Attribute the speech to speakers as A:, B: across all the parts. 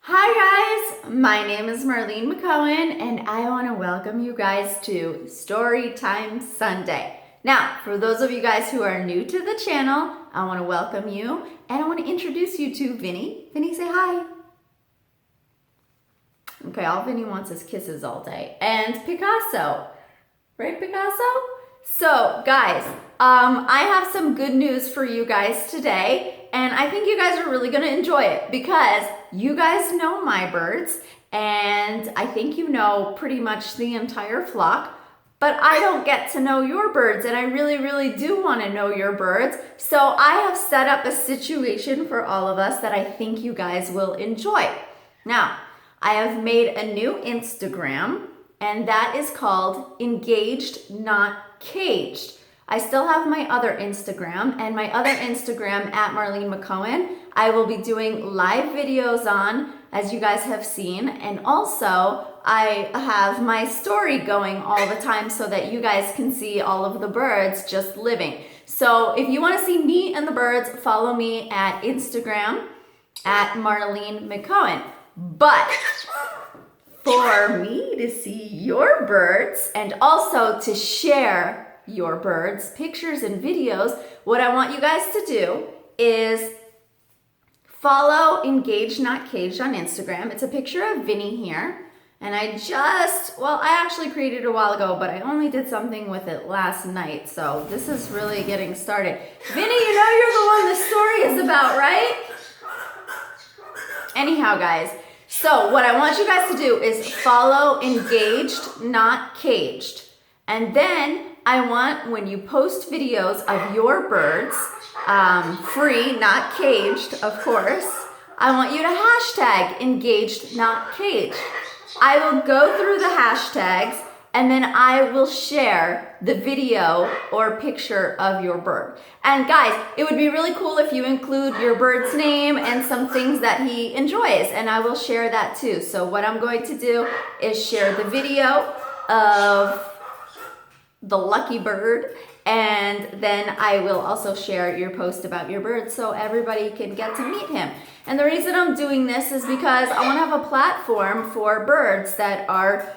A: Hi guys, my name is Marlene McCohen and I want to welcome you guys to Storytime Sunday. Now, for those of you guys who are new to the channel, I want to welcome you and I want to introduce you to Vinny. Vinny, say hi. Okay, all Vinny wants is kisses all day. And Picasso, right Picasso? So guys, I have some good news for you guys today. And I think you guys are really gonna enjoy it because you guys know my birds and I think you know pretty much the entire flock, but I don't get to know your birds and I really do wanna know your birds. So I have set up a situation for all of us that I think you guys will enjoy. Now, I have made a new Instagram and that is called Engaged Not Caged. I still have my other Instagram, and my other Instagram at Marlene McCohen, I will be doing live videos on, as you guys have seen, and also I have my story going all the time so that you guys can see all of the birds just living. So if you want to see me and the birds, follow me at Instagram at Marlene McCohen. But for me to see your birds and also to share your birds, pictures and videos, what I want you guys to do is follow Engaged Not Caged on Instagram. It's a picture of Vinny here. And I actually created it a while ago, but I only did something with it last night. So this is really getting started. Vinny, you know you're the one the story is about, right? Anyhow, guys, so what I want you guys to do is follow Engaged Not Caged. And then I want, when you post videos of your birds, free, not caged, of course, I want you to hashtag Engaged Not Caged. I will go through the hashtags and then I will share the video or picture of your bird. And guys, it would be really cool if you include your bird's name and some things that he enjoys, and I will share that too. So what I'm going to do is share the video of the lucky bird, and then I will also share your post about your bird so everybody can get to meet him. And the reason I'm doing this is because I want to have a platform for birds that are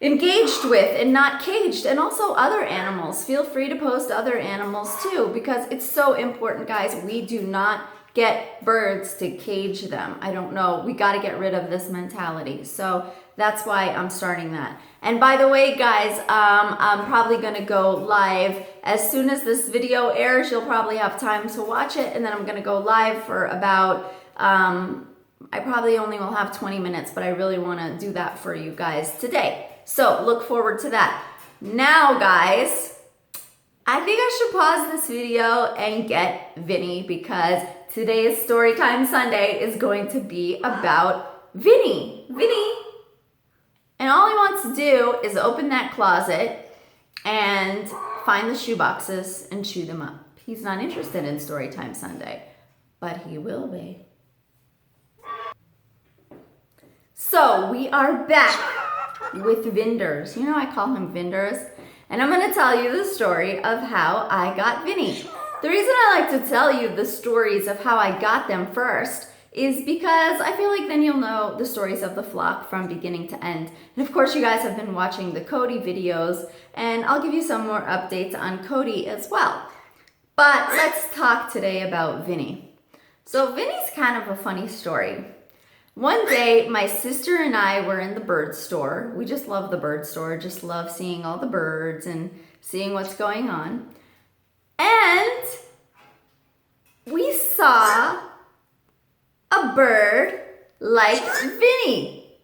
A: engaged with and not caged, and also other animals. Feel free to post other animals too, because it's so important, guys. We do not get birds to cage them. I don't know, we got to get rid of this mentality. So that's why I'm starting that. And by the way, guys, I'm probably gonna go live as soon as this video airs. You'll probably have time to watch it, and then I'm gonna go live for about, I probably only will have 20 minutes, but I really wanna do that for you guys today. So look forward to that. Now, guys, I think I should pause this video and get Vinny, because today's Storytime Sunday is going to be about Vinny. Vinny. And all he wants to do is open that closet and find the shoe boxes and chew them up. He's not interested in Storytime Sunday, but he will be. So we are back with Vinders. You know, I call him Vinders. And I'm going to tell you the story of how I got Vinny. The reason I like to tell you the stories of how I got them first is because I feel like then you'll know the stories of the flock from beginning to end. And of course, you guys have been watching the CODY videos, and I'll give you some more updates on CODY as well. But let's talk today about Vinny. So Vinny's kind of a funny story. One day, my sister and I were in the bird store. We just love the bird store, just love seeing all the birds and seeing what's going on. And we saw a bird like Vinny,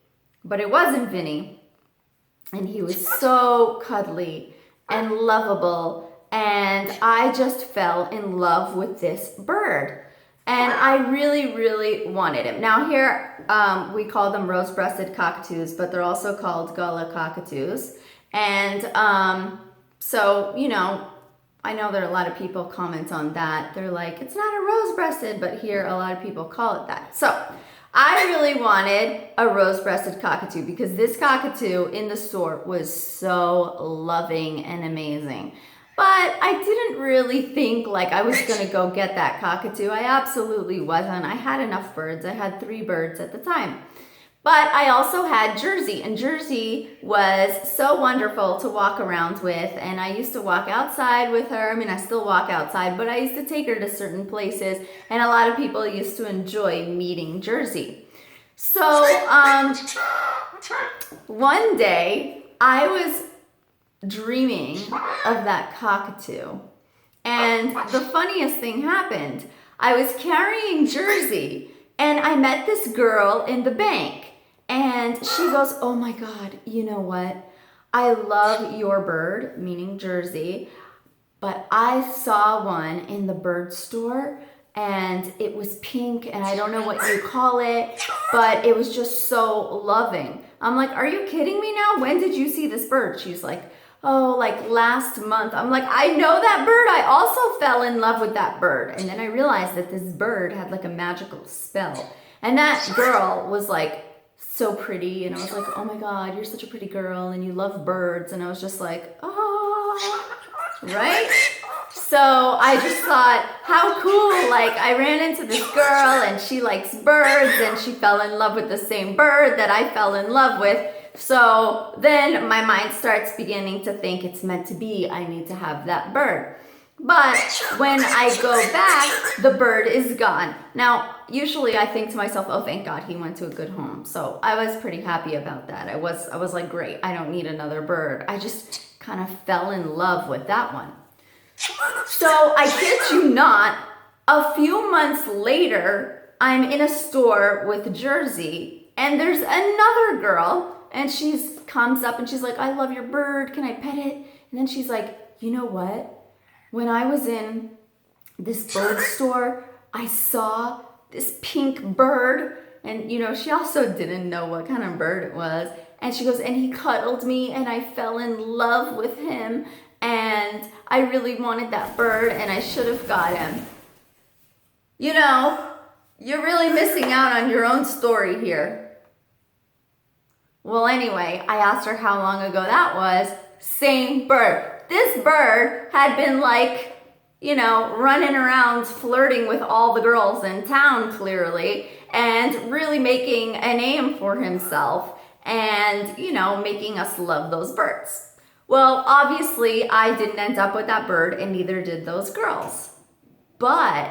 A: but it wasn't Vinny. And he was so cuddly and lovable, and I just fell in love with this bird. And I really wanted him. Now here, we call them rose-breasted cockatoos, but they're also called Galah Cockatoos. And so, you know, I know there are a lot of people comment on that. They're like, it's not a rose-breasted, but here a lot of people call it that. So I really wanted a rose-breasted cockatoo because this cockatoo in the store was so loving and amazing. But I didn't really think like I was gonna go get that cockatoo. I absolutely wasn't. I had enough birds. I had 3 birds at the time. But I also had Jersey, and Jersey was so wonderful to walk around with, and I used to walk outside with her. I mean, I still walk outside, but I used to take her to certain places, and a lot of people used to enjoy meeting Jersey. So one day I was dreaming of that cockatoo, and the funniest thing happened. I was carrying Jersey, and I met this girl in the bank, and she goes, "Oh my God, you know what? I love your bird," meaning Jersey, "but I saw one in the bird store, and it was pink, and I don't know what you call it, but it was just so loving." I'm like, "Are you kidding me now? When did you see this bird?" She's like, "Oh, like last month." I'm like, "I know that bird. I also fell in love with that bird." And then I realized that this bird had like a magical spell. And that girl was like so pretty. And I was like, "Oh my God, you're such a pretty girl and you love birds." And I was just like, "Oh," right? So I just thought, how cool. Like, I ran into this girl and she likes birds and she fell in love with the same bird that I fell in love with. So then my mind starts beginning to think it's meant to be. I need to have that bird. But when I go back, the bird is gone. Now, usually I think to myself, "Oh, thank God he went to a good home." So I was pretty happy about that. I was like, great, I don't need another bird. I just kind of fell in love with that one. So I kid you not, a few months later, I'm in a store with Jersey, and there's another girl, and she comes up and she's like, "I love your bird. Can I pet it?" And then she's like, "You know what? When I was in this bird store, I saw this pink bird." And you know, she also didn't know what kind of bird it was. And she goes, "And he cuddled me and I fell in love with him. And I really wanted that bird and I should have got him." You know, you're really missing out on your own story here. Well, anyway, I asked her how long ago that was. Same bird. This bird had been like, you know, running around flirting with all the girls in town, clearly, and really making a name for himself and, you know, making us love those birds. Well, obviously, I didn't end up with that bird, and neither did those girls. But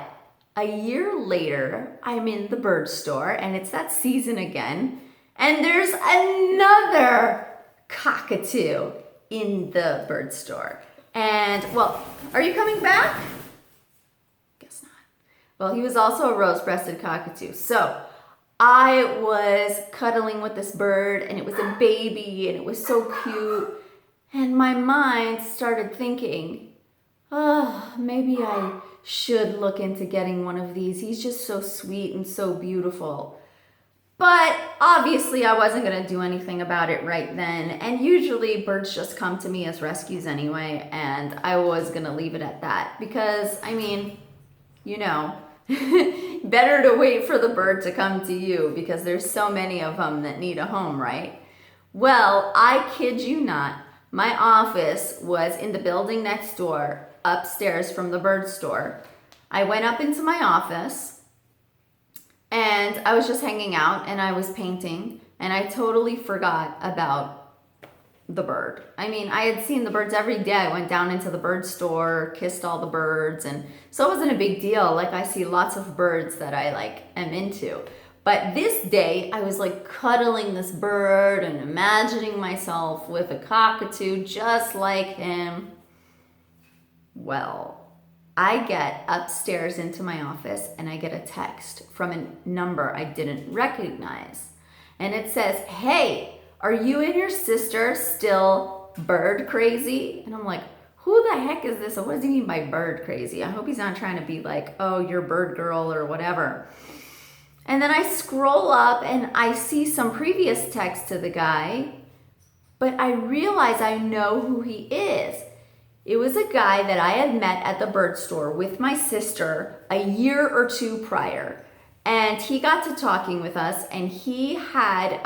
A: a year later, I'm in the bird store, and it's that season again, and there's another cockatoo in the bird store. And, well, are you coming back? Guess not. Well, he was also a rose-breasted cockatoo. So I was cuddling with this bird, and it was a baby, and it was so cute. And my mind started thinking, "Oh, maybe I should look into getting one of these. He's just so sweet and so beautiful." But obviously I wasn't gonna do anything about it right then. And usually birds just come to me as rescues anyway. And I was gonna leave it at that because, I mean, you know, better to wait for the bird to come to you because there's so many of them that need a home, right? Well, I kid you not. My office was in the building next door, upstairs from the bird store. I went up into my office and I was just hanging out and I was painting and I totally forgot about the bird. I mean, I had seen the birds every day. I went down into the bird store, kissed all the birds, and so it wasn't a big deal. Like, I see lots of birds that I like am into. But this day, I was like cuddling this bird and imagining myself with a cockatoo just like him. Well, I get upstairs into my office and I get a text from a number I didn't recognize. And it says, "Hey, are you and your sister still bird crazy?" And I'm like, who the heck is this? What does he mean by bird crazy? I hope he's not trying to be like, "Oh, you're bird girl," or whatever. And then I scroll up and I see some previous text to the guy, but I realize I know who he is. It was a guy that I had met at the bird store with my sister a year or two prior. And he got to talking with us and he had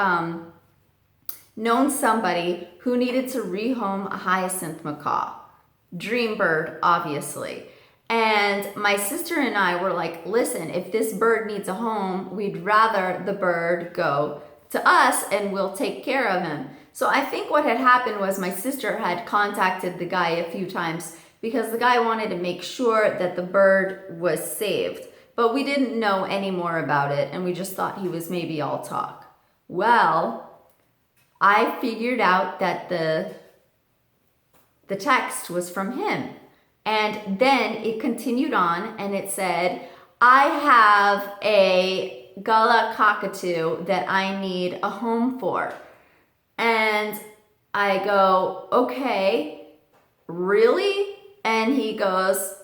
A: known somebody who needed to rehome a hyacinth macaw. dream bird, obviously. And my sister and I were like, listen, if this bird needs a home, we'd rather the bird go to us and we'll take care of him. So I think what had happened was my sister had contacted the guy a few times because the guy wanted to make sure that the bird was saved. But we didn't know any more about it, and we just thought he was maybe all talk. Well, I figured out that the text was from him. And then it continued on and it said, I have a Galah Cockatoo that I need a home for. And I go, okay, really? And he goes,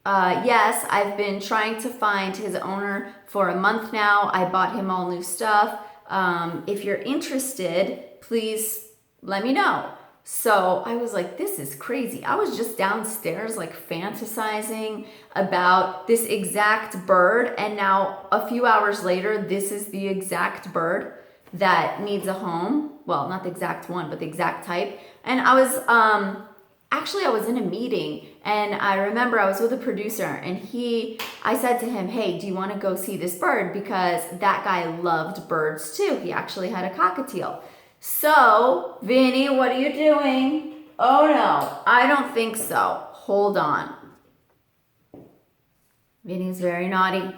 A: yes, I've been trying to find his owner for a month now. I bought him all new stuff. If you're interested, please let me know. So I was like, this is crazy. I was just downstairs like fantasizing about this exact bird. And now a few hours later, this is the exact bird that needs a home. Well, not the exact one, but the exact type. And I was, actually I was in a meeting and I remember I was with a producer and I said to him, hey, do you want to go see this bird? Because that guy loved birds too. He actually had a cockatiel. So, Vinny, what are you doing? Oh no, I don't think so. Hold on. Vinny's very naughty.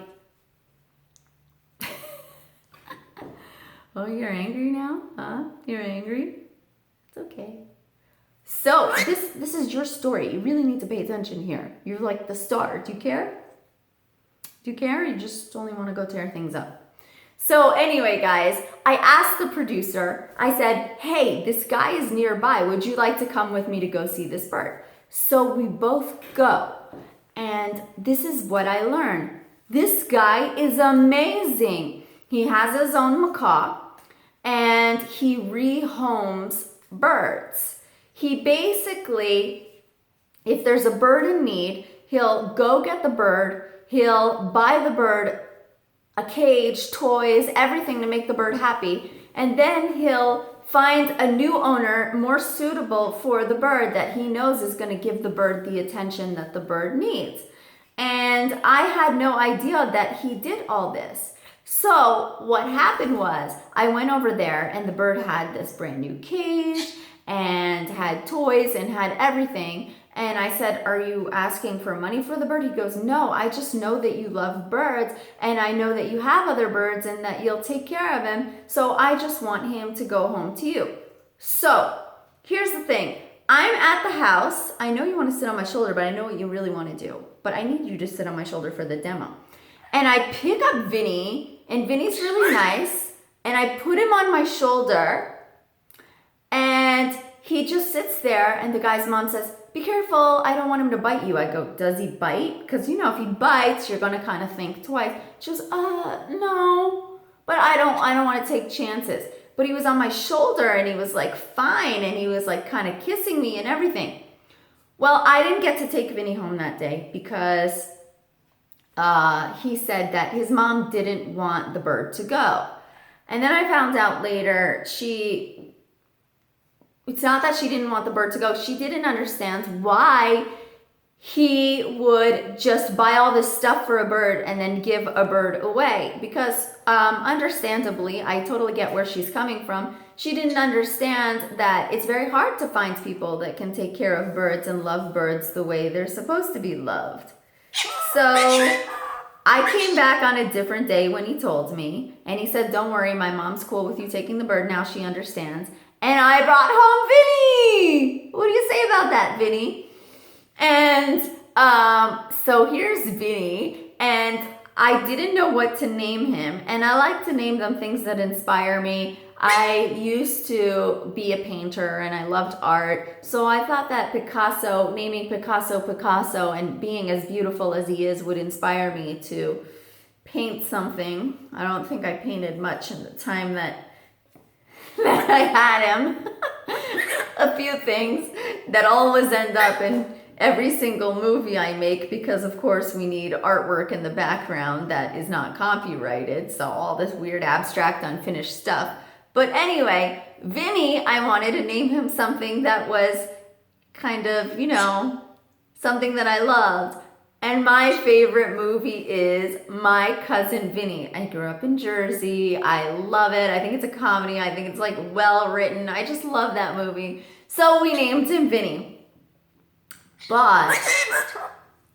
A: Oh, you're angry now? Huh? You're angry? It's okay. So, this is your story. You really need to pay attention here. You're like the star. Do you care? Do you care? Or you just only want to go tear things up? So anyway, guys, I asked the producer, I said, hey, this guy is nearby. Would you like to come with me to go see this bird? So we both go. And this is what I learned. This guy is amazing. He has his own macaw and he rehomes birds. He basically, if there's a bird in need, he'll go get the bird, he'll buy the bird a cage, toys, everything to make the bird happy. And then he'll find a new owner more suitable for the bird that he knows is going to give the bird the attention that the bird needs. And I had no idea that he did all this. So what happened was I went over there and the bird had this brand new cage and had toys and had everything. And I said, are you asking for money for the bird? He goes, no, I just know that you love birds and I know that you have other birds and that you'll take care of him. So I just want him to go home to you. So here's the thing. I'm at the house. I know you want to sit on my shoulder, but I know what you really want to do. But I need you to sit on my shoulder for the demo. And I pick up Vinny, and Vinny's really nice. And I put him on my shoulder and he just sits there and the guy's mom says, be careful, I don't want him to bite you. I go, does he bite? Because you know, if he bites, you're gonna kind of think twice. She goes, no, but I don't want to take chances. But he was on my shoulder and he was like fine and he was like kind of kissing me and everything. Well, I didn't get to take Vinny home that day because he said that his mom didn't want the bird to go. And then I found out later it's not that she didn't want the bird to go. She didn't understand why he would just buy all this stuff for a bird and then give a bird away. Because understandably, I totally get where she's coming from. She didn't understand that it's very hard to find people that can take care of birds and love birds the way they're supposed to be loved. So I came back on a different day when he told me, and he said, don't worry, my mom's cool with you taking the bird. Now she understands. And I brought home Vinny. What do you say about that, Vinny? And so here's Vinny, and I didn't know what to name him. And I like to name them things that inspire me. I used to be a painter and I loved art. So I thought that Picasso, naming Picasso Picasso and being as beautiful as he is would inspire me to paint something. I don't think I painted much in the time that I had him. A few things that always end up in every single movie I make because of course we need artwork in the background that is not copyrighted. So all this weird abstract unfinished stuff. But anyway, Vinny, I wanted to name him something that was kind of, you know, something that I loved. And my favorite movie is My Cousin Vinny. I grew up in Jersey. I love it. I think it's a comedy. I think it's like well written. I just love that movie. So we named him Vinny. But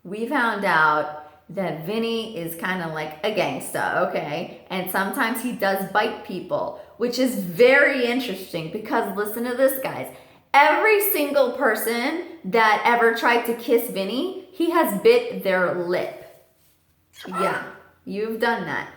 A: we found out that Vinny is kind of like a gangsta, okay? And sometimes he does bite people, which is very interesting because listen to this, guys. Every single person that ever tried to kiss Vinny, he has bit their lip. Yeah, you've done that.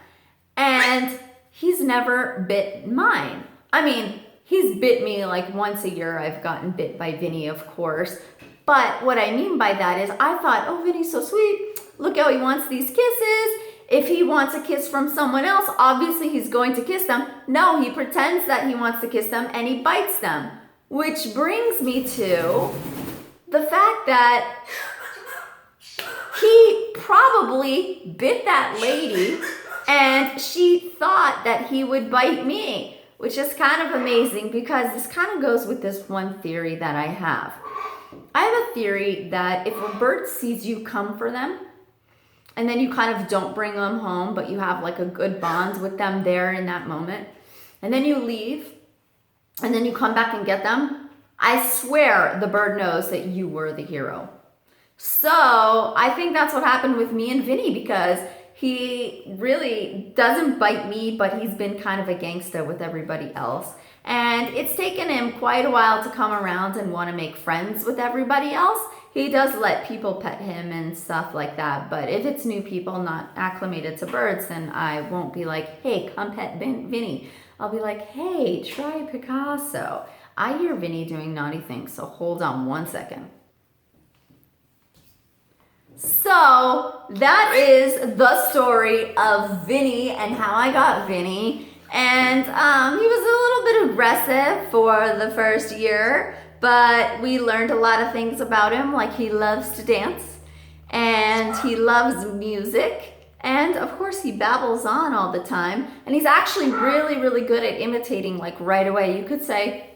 A: And he's never bit mine. I mean, he's bit me like once a year. I've gotten bit by Vinny, of course. But what I mean by that is I thought, oh, Vinny's so sweet. Look how he wants these kisses. If he wants a kiss from someone else, obviously he's going to kiss them. No, he pretends that he wants to kiss them and he bites them. Which brings me to the fact that he probably bit that lady and she thought that he would bite me, which is kind of amazing because this kind of goes with this one theory that I have. I have a theory that if a bird sees you come for them and then you kind of don't bring them home, but you have like a good bond with them there in that moment, and then you leave, and then you come back and get them, I swear the bird knows that you were the hero. So I think that's what happened with me and Vinny because he really doesn't bite me, but he's been kind of a gangster with everybody else. And it's taken him quite a while to come around and want to make friends with everybody else. He does let people pet him and stuff like that. But if it's new people not acclimated to birds, then I won't be like, hey, come pet Vinny. I'll be like, hey, try Picasso. I hear Vinny doing naughty things, so hold on one second. So that is the story of Vinny and how I got Vinny. And he was a little bit aggressive for the first year, but we learned a lot of things about him, like he loves to dance and he loves music. And of course he babbles on all the time. And he's actually really, really good at imitating like right away. You could say,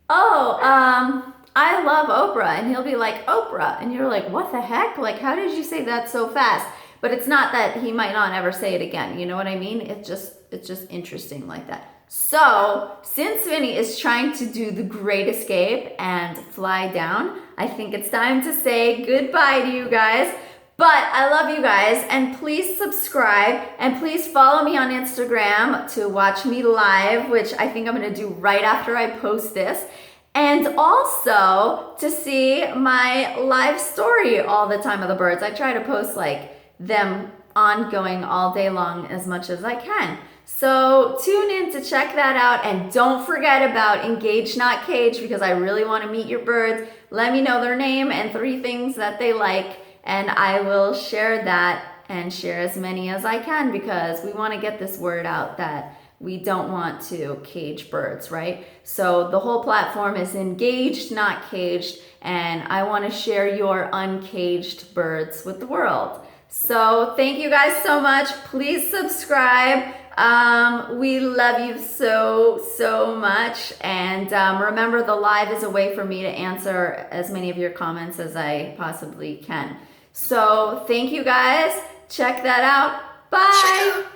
A: oh, I love Oprah. And he'll be like, Oprah. And you're like, what the heck? Like, how did you say that so fast? But it's not that he might not ever say it again. You know what I mean? It's just interesting like that. So since Vinny is trying to do the great escape and fly down, I think it's time to say goodbye to you guys. But I love you guys, and please subscribe, and please follow me on Instagram to watch me live, which I think I'm gonna do right after I post this, and also to see my live story all the time of the birds. I try to post like them ongoing all day long as much as I can. So tune in to check that out, and don't forget about Engage Not Cage because I really want to meet your birds. Let me know their name and 3 things that they like, and I will share that and share as many as I can because we want to get this word out that we don't want to cage birds, right? So the whole platform is Engaged, Not Caged, and I want to share your uncaged birds with the world. So thank you guys so much. Please subscribe. We love you so much. And remember, the live is a way for me to answer as many of your comments as I possibly can. So thank you guys. Check that out. Bye.